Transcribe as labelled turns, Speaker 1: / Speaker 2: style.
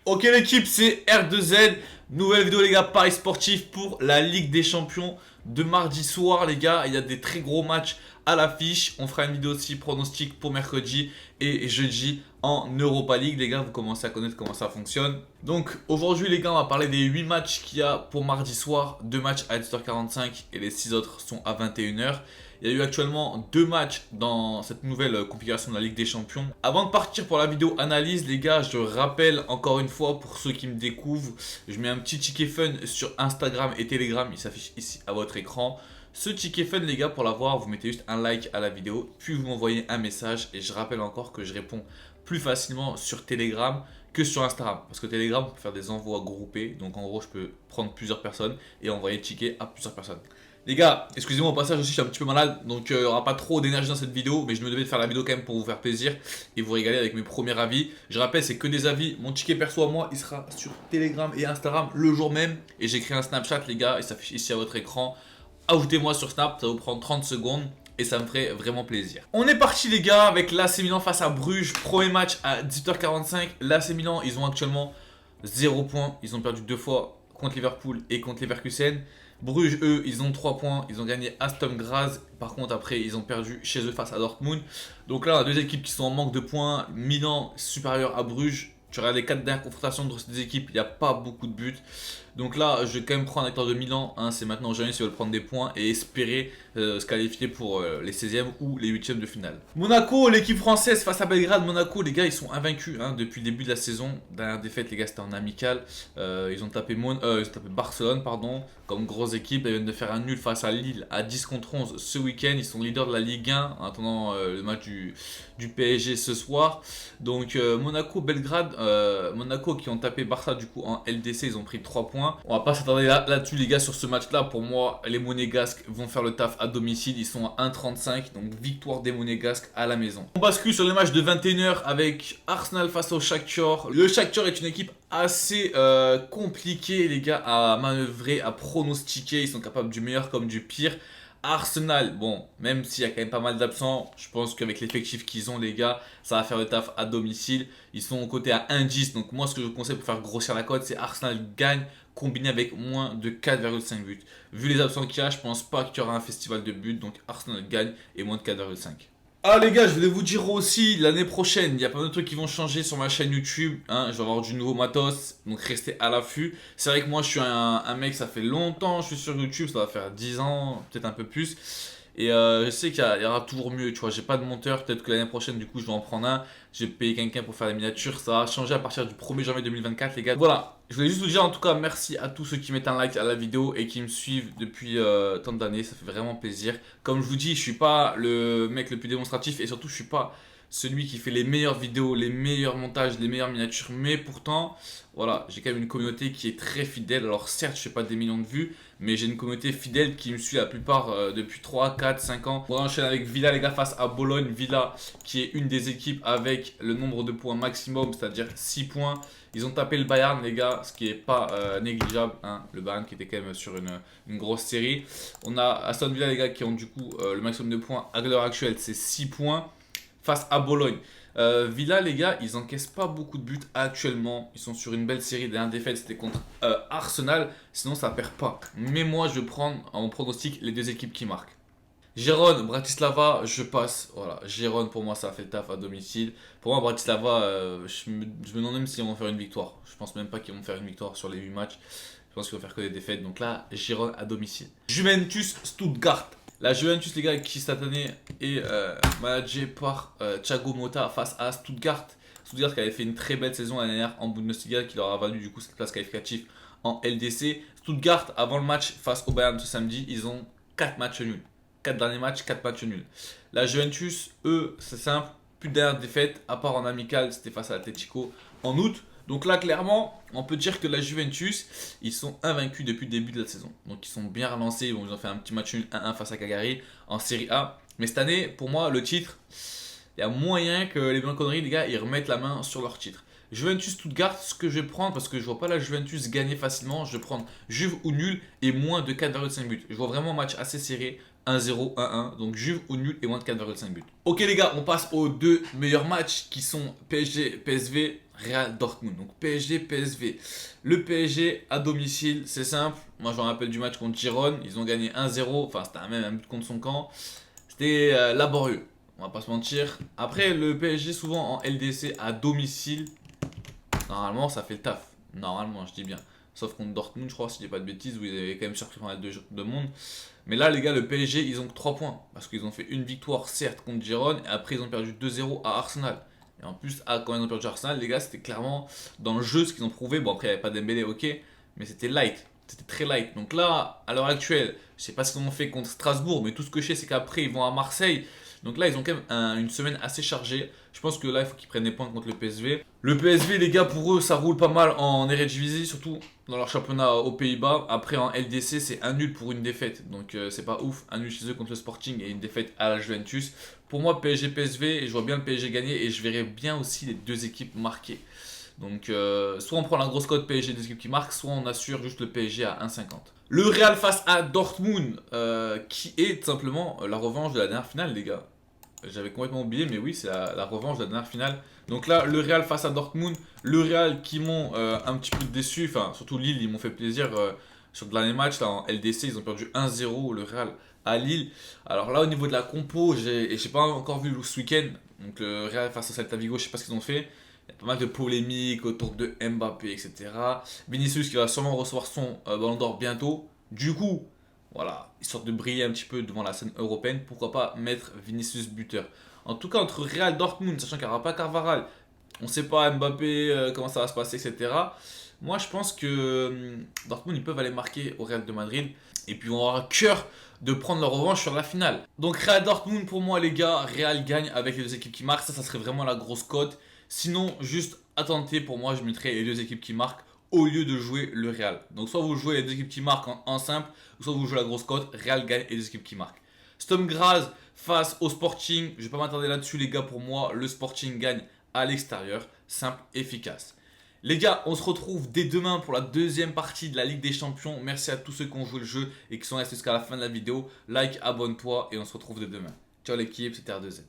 Speaker 1: Ok l'équipe, c'est R2Z, nouvelle vidéo les gars, paris sportif pour la Ligue des Champions de mardi soir les gars. Il y a des très gros matchs à l'affiche, on fera une vidéo aussi pronostic pour mercredi et jeudi en Europa League les gars, vous commencez à connaître comment ça fonctionne. Donc aujourd'hui les gars, on va parler des 8 matchs qu'il y a pour mardi soir, 2 matchs à 18h45 et les 6 autres sont à 21h. Il y a eu actuellement 2 matchs dans cette nouvelle configuration de la Ligue des Champions. Avant de partir pour la vidéo analyse, les gars, je rappelle encore une fois pour ceux qui me découvrent, je mets un petit ticket fun sur Instagram et Telegram, il s'affiche ici à votre écran. Ce ticket fun, les gars, pour l'avoir, vous mettez juste un like à la vidéo, puis vous m'envoyez un message. Et je rappelle encore que je réponds plus facilement sur Telegram que sur Instagram. Parce que Telegram, on peut faire des envois groupés. Donc en gros, je peux prendre plusieurs personnes et envoyer le ticket à plusieurs personnes. Les gars, excusez-moi au passage aussi, je suis un petit peu malade, donc il n'y aura pas trop d'énergie dans cette vidéo, mais je me devais de faire la vidéo quand même pour vous faire plaisir et vous régaler avec mes premiers avis. Je rappelle, c'est que des avis, mon ticket perso à moi, il sera sur Telegram et Instagram le jour même. Et j'ai créé un Snapchat les gars, il s'affiche ici à votre écran. Ajoutez-moi sur Snap, ça va vous prendre 30 secondes. Et ça me ferait vraiment plaisir. On est parti les gars avec l'AC Milan face à Bruges. Premier match à 18h45. L'AC Milan, ils ont actuellement 0 points. Ils ont perdu 2 fois contre Liverpool et contre Leverkusen. Bruges, eux, ils ont 3 points. Ils ont gagné à Sturm Graz. Par contre, après, ils ont perdu chez eux face à Dortmund. Donc là, on a deux équipes qui sont en manque de points. Milan supérieur à Bruges. Tu regardes les 4 dernières confrontations entre ces deux équipes, il n'y a pas beaucoup de buts. Donc là, je vais quand même prendre un acteur de Milan. Hein, c'est maintenant ou jamais si ils veulent prendre des points et espérer se qualifier pour les 16e ou les 8e de finale. Monaco, l'équipe française face à Belgrade. Monaco, les gars, ils sont invaincus hein, depuis le début de la saison. Dernière défaite, les gars, c'était en amical. Ils ont tapé Barcelone, pardon, comme grosse équipe. Ils viennent de faire un nul face à Lille à 10 contre 11 ce week-end. Ils sont leaders de la Ligue 1 en attendant le match du PSG ce soir. Donc Monaco, Belgrade, Monaco qui ont tapé Barça du coup en LDC, ils ont pris 3 points. On va pas s'attarder là-dessus les gars sur ce match-là. Pour moi, les Monégasques vont faire le taf à domicile. Ils sont à 1,35, donc victoire des Monégasques à la maison. On bascule sur le match de 21h avec Arsenal face au Shakhtar. Le Shakhtar est une équipe assez compliquée les gars à manœuvrer, à pronostiquer. Ils sont capables du meilleur comme du pire. Arsenal, bon, même s'il y a quand même pas mal d'absents, je pense qu'avec l'effectif qu'ils ont, les gars, ça va faire le taf à domicile. Ils sont cotés à 1,10. Donc, moi, ce que je vous conseille pour faire grossir la cote, c'est Arsenal gagne combiné avec moins de 4,5 buts. Vu les absents qu'il y a, je pense pas qu'il y aura un festival de buts. Donc, Arsenal gagne et moins de 4,5. Ah les gars, je voulais vous dire aussi, l'année prochaine, il y a plein de trucs qui vont changer sur ma chaîne YouTube. Hein, je vais avoir du nouveau matos, donc restez à l'affût. C'est vrai que moi je suis un mec, ça fait longtemps, je suis sur YouTube, ça va faire 10 ans, peut-être un peu plus. Et je sais qu'il y aura toujours mieux, tu vois, j'ai pas de monteur, peut-être que l'année prochaine du coup je vais en prendre un. Je vais payer quelqu'un pour faire la miniature, ça va changer à partir du 1er janvier 2024 les gars. Voilà, je voulais juste vous dire en tout cas merci à tous ceux qui mettent un like à la vidéo et qui me suivent depuis tant d'années, ça fait vraiment plaisir. Comme je vous dis, je suis pas le mec le plus démonstratif et surtout je suis pas celui qui fait les meilleures vidéos, les meilleurs montages, les meilleures miniatures, mais pourtant, voilà, j'ai quand même une communauté qui est très fidèle. Alors certes, je fais pas des millions de vues, mais j'ai une communauté fidèle qui me suit la plupart depuis 3, 4, 5 ans. On enchaîne avec Villa, les gars, face à Bologne. Villa, qui est une des équipes avec le nombre de points maximum, c'est-à-dire 6 points. Ils ont tapé le Bayern, les gars, ce qui est pas négligeable. Hein, le Bayern qui était quand même sur une grosse série. On a Aston Villa, les gars, qui ont du coup le maximum de points à l'heure actuelle, c'est 6 points. Face à Bologne. Villa, les gars, ils encaissent pas beaucoup de buts actuellement. Ils sont sur une belle série. Dernière défaite, c'était contre Arsenal. Sinon, ça perd pas. Mais moi, je vais prendre en pronostic les deux équipes qui marquent. Gérone, Bratislava, je passe. Voilà, Gérone, pour moi, ça a fait le taf à domicile. Pour moi, Bratislava, je me demande même s'ils vont faire une victoire. Je pense même pas qu'ils vont faire une victoire sur les 8 matchs. Je pense qu'ils vont faire que des défaites. Donc là, Gérone à domicile. Juventus, Stuttgart. La Juventus, les gars, qui cette année est managée par Thiago Motta face à Stuttgart. Stuttgart qui avait fait une très belle saison l'année dernière en Bundesliga, qui leur a valu du coup cette place qualificative en LDC. Stuttgart, avant le match face au Bayern ce samedi, ils ont 4 matchs nuls. 4 derniers matchs, 4 matchs nuls. La Juventus, eux, c'est simple, plus de dernière défaite, à part en amical, c'était face à l'Atlético en août. Donc là, clairement, on peut dire que la Juventus, ils sont invaincus depuis le début de la saison. Donc ils sont bien relancés. Bon, ils ont fait un petit match nul 1-1 face à Cagliari en Serie A. Mais cette année, pour moi, le titre, il y a moyen que les Bianconeri, les gars, ils remettent la main sur leur titre. Juventus Stuttgart, ce que je vais prendre, parce que je vois pas la Juventus gagner facilement, je vais prendre Juve ou nul et moins de 4,5 buts. Je vois vraiment un match assez serré, 1-0, 1-1, donc Juve ou nul et moins de 4,5 buts. Ok les gars, on passe aux deux meilleurs matchs qui sont PSG, PSV. Real Dortmund. Donc PSG, PSV. Le PSG à domicile, c'est simple. Moi, je me rappelle du match contre Girone. Ils ont gagné 1-0. Enfin, c'était même un but contre son camp. C'était laborieux. On va pas se mentir. Après, le PSG, souvent en LDC à domicile, normalement, ça fait le taf. Normalement, je dis bien. Sauf contre Dortmund, je crois, si je dis pas de bêtises, où ils avaient quand même surpris pendant les deux mondes. Mais là, les gars, le PSG, ils ont que 3 points. Parce qu'ils ont fait une victoire, certes, contre Girone. Et après, ils ont perdu 2-0 à Arsenal. Et en plus, quand ils ont perdu Arsenal, les gars, c'était clairement dans le jeu ce qu'ils ont prouvé. Bon, après, il n'y avait pas Dembélé, ok. Mais c'était light. C'était très light. Donc là, à l'heure actuelle, je sais pas ce qu'ils ont fait contre Strasbourg. Mais tout ce que je sais, c'est qu'après, ils vont à Marseille. Donc là, ils ont quand même une semaine assez chargée. Je pense que là, il faut qu'ils prennent des points contre le PSV. Le PSV, les gars, pour eux, ça roule pas mal en Eredivisie, surtout dans leur championnat aux Pays-Bas. Après, en LDC, c'est un nul pour une défaite. Donc, c'est pas ouf. Un nul chez eux contre le Sporting et une défaite à la Juventus. Pour moi, PSG-PSV, je vois bien le PSG gagner et je verrai bien aussi les deux équipes marquer. Donc, soit on prend la grosse cote PSG des équipes qui marquent, soit on assure juste le PSG à 1,50. Le Real face à Dortmund, qui est tout simplement la revanche de la dernière finale, les gars. J'avais complètement oublié, mais oui, c'est la revanche de la dernière finale. Donc là, le Real face à Dortmund. Le Real qui m'ont un petit peu déçu, enfin, surtout Lille, ils m'ont fait plaisir sur le dernier match. Là, en LDC, ils ont perdu 1-0, le Real à Lille. Alors là, au niveau de la compo, j'ai pas encore vu ce week-end. Donc le Real face à Celta Vigo, je sais pas ce qu'ils ont fait. Il y a pas mal de polémiques autour de Mbappé, etc. Vinicius qui va sûrement recevoir son ballon d'or bientôt. Du coup, voilà, histoire de briller un petit peu devant la scène européenne, pourquoi pas mettre Vinicius buteur. En tout cas, entre Real Dortmund, sachant qu'il n'y aura pas Carvajal, on ne sait pas Mbappé, comment ça va se passer, etc. Moi, je pense que Dortmund, ils peuvent aller marquer au Real de Madrid. Et puis, on aura cœur de prendre leur revanche sur la finale. Donc, Real Dortmund, pour moi, les gars, Real gagne avec les deux équipes qui marquent. Ça serait vraiment la grosse cote. Sinon, juste à tenter, pour moi, je mettrais les deux équipes qui marquent au lieu de jouer le Real. Donc soit vous jouez les deux équipes qui marquent en simple, soit vous jouez la grosse cote, Real gagne et les deux équipes qui marquent. Sturm Graz face au Sporting, je ne vais pas m'attarder là-dessus les gars, pour moi le Sporting gagne à l'extérieur, simple, efficace. Les gars, on se retrouve dès demain pour la deuxième partie de la Ligue des Champions. Merci à tous ceux qui ont joué le jeu et qui sont restés jusqu'à la fin de la vidéo. Like, abonne-toi et on se retrouve dès demain. Ciao l'équipe, c'était R2Z.